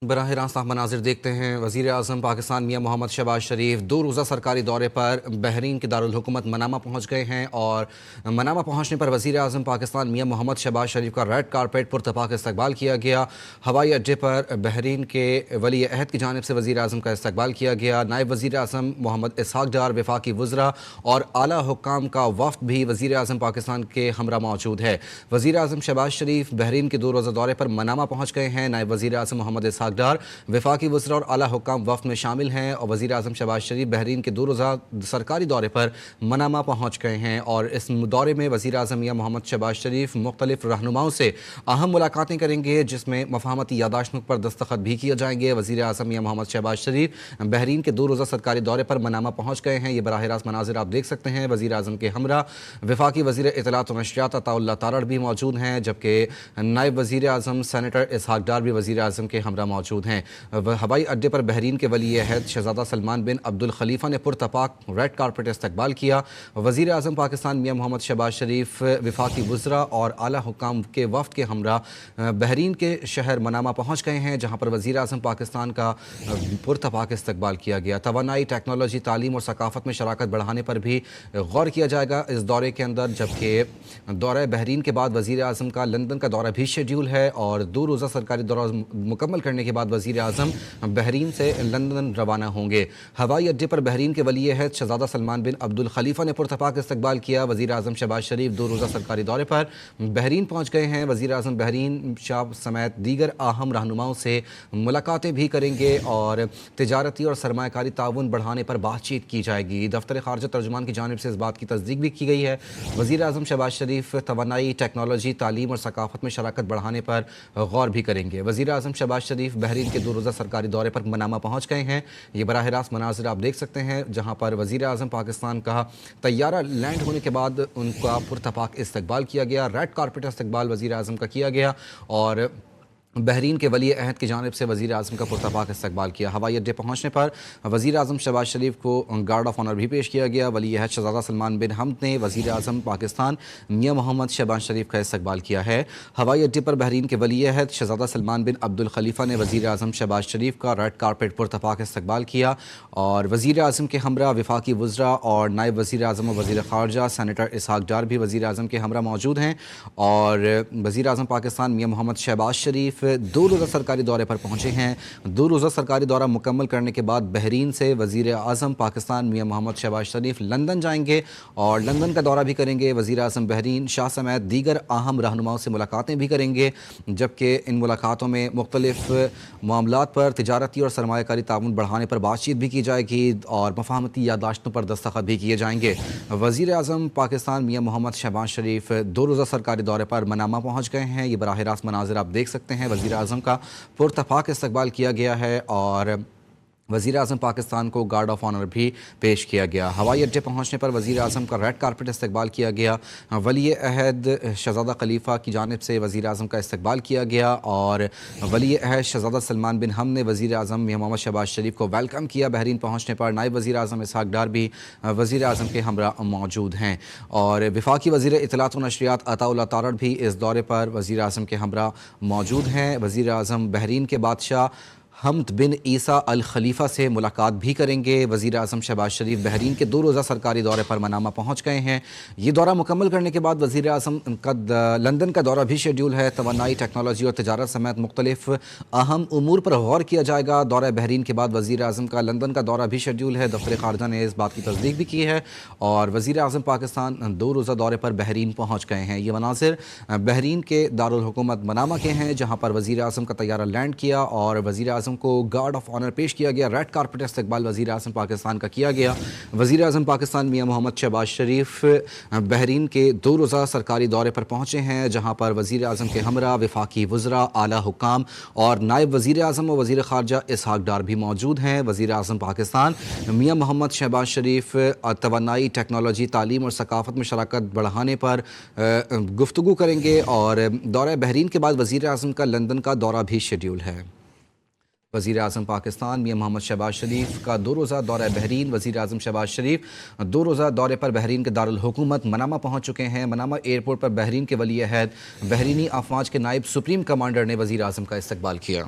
براہ راست آپ مناظر دیکھتے ہیں۔ وزیر اعظم پاکستان میاں محمد شہباز شریف 2 روزہ سرکاری دورے پر بحرین کے دارالحکومت منامہ پہنچ گئے ہیں، اور منامہ پہنچنے پر وزیر اعظم پاکستان میاں محمد شہباز شریف کا ریڈ کارپیٹ پرتپاک استقبال کیا گیا۔ ہوائی اڈے پر بحرین کے ولی عہد کی جانب سے وزیر اعظم کا استقبال کیا گیا۔ نائب وزیر اعظم محمد اسحاق ڈار، وفاقی وزراء اور اعلیٰ حکام کا وفد بھی وزیر اعظم پاکستان کے ہمراہ موجود ہے۔ وزیر اعظم شہباز شریف بحرین کے 2 روزہ دورے پر منامہ پہنچ گئے ہیں۔ نائب وزیر اعظم محمد اسحاق ڈار وفاقی وزراء اور اعلیٰ حکام وفد میں شامل ہیں، اور وزیر اعظم شہباز شریف بحرین کے 2 روزہ سرکاری دورے پر منامہ پہنچ گئے ہیں، اور اس دورے میں وزیر اعظم میاں محمد شہباز شریف مختلف رہنماؤں سے اہم ملاقاتیں کریں گے، جس میں مفاہمتی یادداشتوں پر دستخط بھی کیے جائیں گے۔ وزیر اعظم میاں محمد شہباز شریف بحرین کے 2 روزہ سرکاری دورے پر منامہ پہنچ گئے ہیں۔ یہ براہ راست مناظر آپ دیکھ سکتے ہیں۔ وزیر اعظم کے ہمراہ وفاقی وزیر اطلاعات و نشریات عطاء اللہ تارڑ بھی موجود ہیں، جبکہ نائب وزیر اعظم سینیٹر اسحاق ڈار بھی وزیر اعظم کے ہمراہ موجود ہیں۔ ہوائی اڈے پر بحرین کے ولی عہد شہزادہ سلمان بن عبد الخلیفہ نے پرتپاک ریڈ کارپیٹ استقبال کیا۔ وزیر اعظم پاکستان میاں محمد شہباز شریف وفاقی وزراء اور اعلیٰ حکام کے وفد کے ہمراہ بحرین کے شہر منامہ پہنچ گئے ہیں، جہاں پر وزیر اعظم پاکستان کا پرتپاک استقبال کیا گیا۔ توانائی، ٹیکنالوجی، تعلیم اور ثقافت میں شراکت بڑھانے پر بھی غور کیا جائے گا اس دورے کے اندر، جبکہ دورہ بحرین کے بعد وزیر اعظم کا لندن کا دورہ بھی شیڈیول ہے، اور 2 روزہ سرکاری دورہ مکمل کرنے کے بعد وزیر اعظم بحرین سے لندن روانہ ہوں گے۔ ہوائی اڈے پر بحرین کے ولی عہد شہزادہ سلمان بن عبد الخلیفہ نے پرتپاک استقبال کیا۔ وزیر اعظم شہباز شریف 2 روزہ سرکاری دورے پر بحرین پہنچ گئے ہیں۔ وزیر اعظم بحرین شاہ سمیت دیگر اہم رہنماؤں سے ملاقاتیں بھی کریں گے، اور تجارتی اور سرمایہ کاری تعاون بڑھانے پر بات چیت کی جائے گی۔ دفتر خارجہ ترجمان کی جانب سے اس بات کی تصدیق بھی کی گئی ہے۔ وزیر اعظم شہباز شریف توانائی، ٹیکنالوجی، تعلیم اور ثقافت میں شراکت بڑھانے پر غور بھی کریں گے۔ وزیر اعظم شہباز شریف بحرین کے 2 روزہ سرکاری دورے پر منامہ پہنچ گئے ہیں۔ یہ براہ راست مناظر آپ دیکھ سکتے ہیں، جہاں پر وزیر اعظم پاکستان کا طیارہ لینڈ ہونے کے بعد ان کا پرتپاک استقبال کیا گیا۔ ریڈ کارپیٹ استقبال وزیر اعظم کا کیا گیا، اور بحرین کے ولی عہد کی جانب سے وزیر اعظم کا پرتپاک استقبال کیا۔ ہوائی اڈے پہنچنے پر وزیر اعظم شہباز شریف کو گارڈ آف آنر بھی پیش کیا گیا۔ ولی عہد شہزادہ سلمان بن حمد نے وزیر اعظم پاکستان میاں محمد شہباز شریف کا استقبال کیا ہے۔ ہوائی اڈے پر بحرین کے ولی عہد شہزادہ سلمان بن عبد الخلیفہ نے وزیر اعظم شہباز شریف کا ریڈ کارپیٹ پرتپاک استقبال کیا، اور وزیر اعظم کے ہمراہ وفاقی وزراء اور نائب وزیر اعظم و وزیر خارجہ سینیٹر اسحاق ڈار بھی وزیر اعظم کے ہمراہ موجود ہیں، اور وزیر اعظم پاکستان میاں محمد شہباز شریف 2 روزہ سرکاری دورے پر پہنچے ہیں۔ 2 روزہ سرکاری دورہ مکمل کرنے کے بعد بحرین سے وزیر اعظم پاکستان میاں محمد شہباز شریف لندن جائیں گے، اور لندن کا دورہ بھی کریں گے۔ وزیر اعظم بحرین شاہ سمیت دیگر اہم رہنماؤں سے ملاقاتیں بھی کریں گے، جبکہ ان ملاقاتوں میں مختلف معاملات پر تجارتی اور سرمایہ کاری تعاون بڑھانے پر بات چیت بھی کی جائے گی، اور مفاہمتی یادداشتوں پر دستخط بھی کیے جائیں گے۔ وزیر اعظم پاکستان میاں محمد شہباز شریف 2 روزہ سرکاری دورے پر منامہ پہنچ گئے ہیں۔ یہ براہ راست مناظر آپ دیکھ سکتے ہیں۔ وزیر اعظم کا پرتپاک استقبال کیا گیا ہے، اور وزیر اعظم پاکستان کو گارڈ آف آنر بھی پیش کیا گیا۔ ہوائی اڈے پہنچنے پر وزیر اعظم کا ریڈ کارپیٹ استقبال کیا گیا۔ ولی عہد شہزادہ خلیفہ کی جانب سے وزیر اعظم کا استقبال کیا گیا، اور ولی عہد شہزادہ سلمان بن حمد نے وزیر اعظم میاں محمد شہباز شریف کو ویلکم کیا۔ بحرین پہنچنے پر نائب وزیر اعظم اسحاق ڈار بھی وزیر اعظم کے ہمراہ موجود ہیں، اور وفاقی وزیر اطلاعات و نشریات عطاء اللہ تارڑ بھی اس دورے پر وزیر اعظم کے ہمراہ موجود ہیں۔ وزیر اعظم بحرین کے بادشاہ حمد بن عیسیٰ الخلیفہ سے ملاقات بھی کریں گے۔ وزیر اعظم شہباز شریف بحرین کے 2 روزہ سرکاری دورے پر منامہ پہنچ گئے ہیں۔ یہ دورہ مکمل کرنے کے بعد وزیر اعظم کا لندن کا دورہ بھی شیڈیول ہے۔ توانائی، ٹیکنالوجی اور تجارت سمیت مختلف اہم امور پر غور کیا جائے گا۔ دورہ بحرین کے بعد وزیر اعظم کا لندن کا دورہ بھی شیڈیول ہے۔ دفتر خارجہ نے اس بات کی تصدیق بھی کی ہے، اور وزیر اعظم پاکستان 2 روزہ دورے پر بحرین پہنچ گئے ہیں۔ یہ مناظر بحرین کے دارالحکومت منامہ کے ہیں، جہاں پر وزیر اعظم کا طیارہ لینڈ کیا، اور وزیر اعظم کو گارڈ آف آنر پیش کیا گیا۔ ریڈ کارپیٹ استقبال وزیر اعظم پاکستان کا کیا گیا۔ وزیر اعظم پاکستان میاں محمد شہباز شریف بحرین کے 2 روزہ سرکاری دورے پر پہنچے ہیں، جہاں پر وزیر اعظم کے ہمراہ وفاقی وزراء، اعلیٰ حکام اور نائب وزیر اعظم و وزیر خارجہ اسحاق ڈار بھی موجود ہیں۔ وزیر اعظم پاکستان میاں محمد شہباز شریف توانائی، ٹیکنالوجی، تعلیم اور ثقافت میں شراکت بڑھانے پر گفتگو کریں گے، اور دورہ بحرین کے بعد وزیر اعظم کا لندن کا دورہ بھی شیڈیول ہے۔ وزیر اعظم پاکستان میاں محمد شہباز شریف کا 2 روزہ دورہ بحرین۔ وزیر اعظم شہباز شریف 2 روزہ دورے پر بحرین کے دارالحکومت منامہ پہنچ چکے ہیں۔ منامہ ایئرپورٹ پر بحرین کے ولی عہد بحرینی افواج کے نائب سپریم کمانڈر نے وزیر اعظم کا استقبال کیا۔